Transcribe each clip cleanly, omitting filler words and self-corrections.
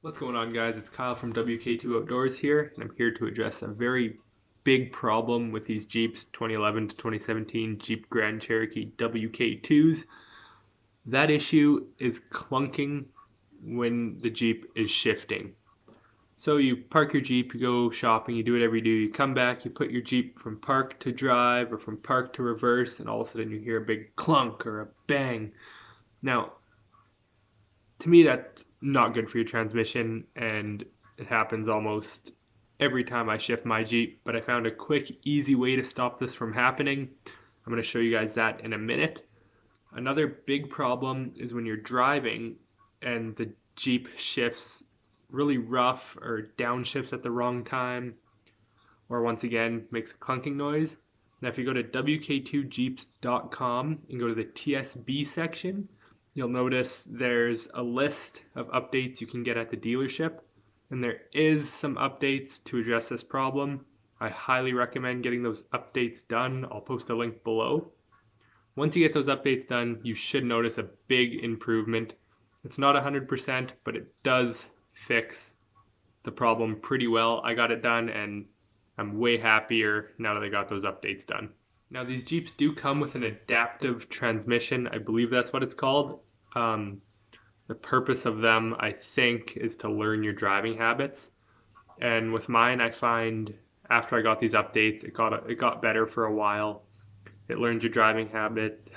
What's going on, guys? It's Kyle from WK2 Outdoors here, and I'm here to address a very big problem with these Jeeps 2011 to 2017 Jeep Grand Cherokee WK2s. That issue is clunking when the Jeep is shifting. So you park your Jeep, you go shopping, you do whatever you do, you come back, you put your Jeep from park to drive or from park to reverse, and all of a sudden you hear a big clunk or a bang. Now, to me, that's not good for your transmission, and it happens almost every time I shift my Jeep, but I found a quick, easy way to stop this from happening. I'm going to show you guys that in a minute. Another big problem is when you're driving and the Jeep shifts really rough or downshifts at the wrong time, or once again makes a clunking noise. Now if you go to wk2jeeps.com and go to the TSB section, you'll notice there's a list of updates you can get at the dealership, and there is some updates to address this problem. I highly recommend getting those updates done. I'll post a link below. Once you get those updates done, you should notice a big improvement. It's not 100%, but it does fix the problem pretty well. I got it done, and I'm way happier now that I got those updates done. Now, these Jeeps do come with an adaptive transmission. I believe that's what it's called. The purpose of them, I think, is to learn your driving habits. And with mine, I find after I got these updates, it got better for a while. It learns your driving habits.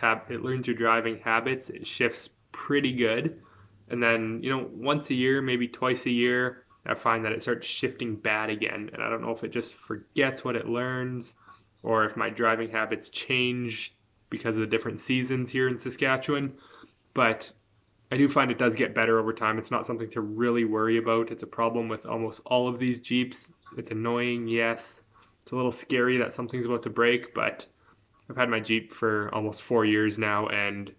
It shifts pretty good. And then, once a year, maybe twice a year, I find that it starts shifting bad again. And I don't know if it just forgets what it learns, or if my driving habits change because of the different seasons here in Saskatchewan. But I do find it does get better over time. It's not something to really worry about. It's a problem with almost all of these Jeeps. It's annoying, yes. It's a little scary that something's about to break, but I've had my Jeep for almost 4 years now, and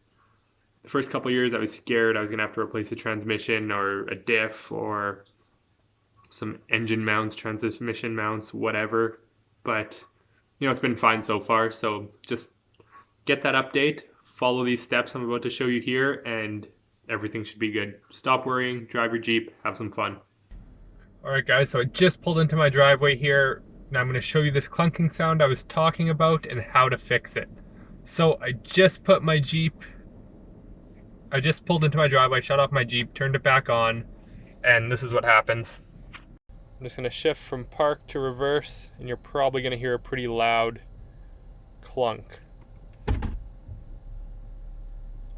the first couple of years I was scared I was going to have to replace a transmission or a diff or some engine mounts, transmission mounts, whatever. But it's been fine so far. So just get that update, follow these steps I'm about to show you here, and everything should be good. Stop worrying, drive your Jeep, have some fun. All right, guys, so I just pulled into my driveway here. Now I'm going to show you this clunking sound I was talking about and how to fix it. So I just pulled into my driveway, shut off my Jeep, turned it back on, and this is what happens. I'm just going to shift from park to reverse, and you're probably going to hear a pretty loud clunk.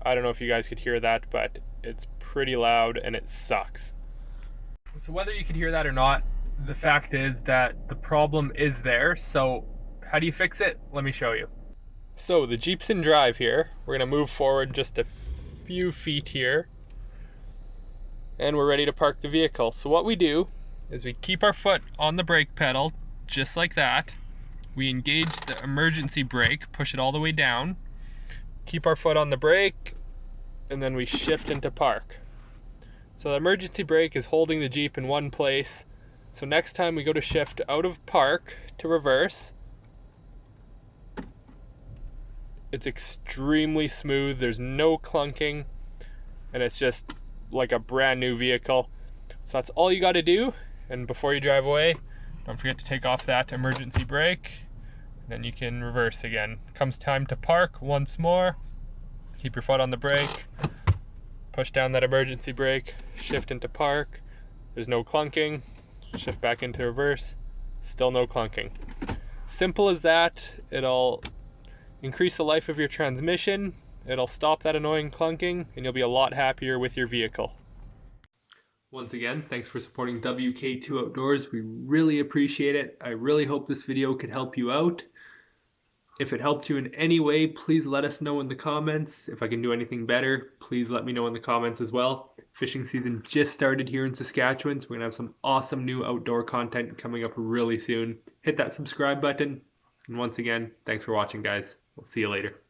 I don't know if you guys could hear that, but it's pretty loud and it sucks. So whether you could hear that or not, the fact is that the problem is there. So how do you fix it? Let me show you. So the Jeep's in drive here. We're going to move forward just a few feet here, and we're ready to park the vehicle. So what we do is we keep our foot on the brake pedal, just like that. We engage the emergency brake, push it all the way down, keep our foot on the brake, and then we shift into park. So the emergency brake is holding the Jeep in one place. So next time we go to shift out of park to reverse, it's extremely smooth, there's no clunking, and it's just like a brand new vehicle. So that's all you got to do. And before you drive away, don't forget to take off that emergency brake. Then you can reverse again. Comes time to park once more. Keep your foot on the brake. Push down that emergency brake. Shift into park. There's no clunking. Shift back into reverse. Still no clunking. Simple as that. It'll increase the life of your transmission. It'll stop that annoying clunking, and you'll be a lot happier with your vehicle. Once again, thanks for supporting WK2 Outdoors. We really appreciate it. I really hope this video could help you out. If it helped you in any way, please let us know in the comments. If I can do anything better, please let me know in the comments as well. Fishing season just started here in Saskatchewan, so we're going to have some awesome new outdoor content coming up really soon. Hit that subscribe button. And once again, thanks for watching, guys. We'll see you later.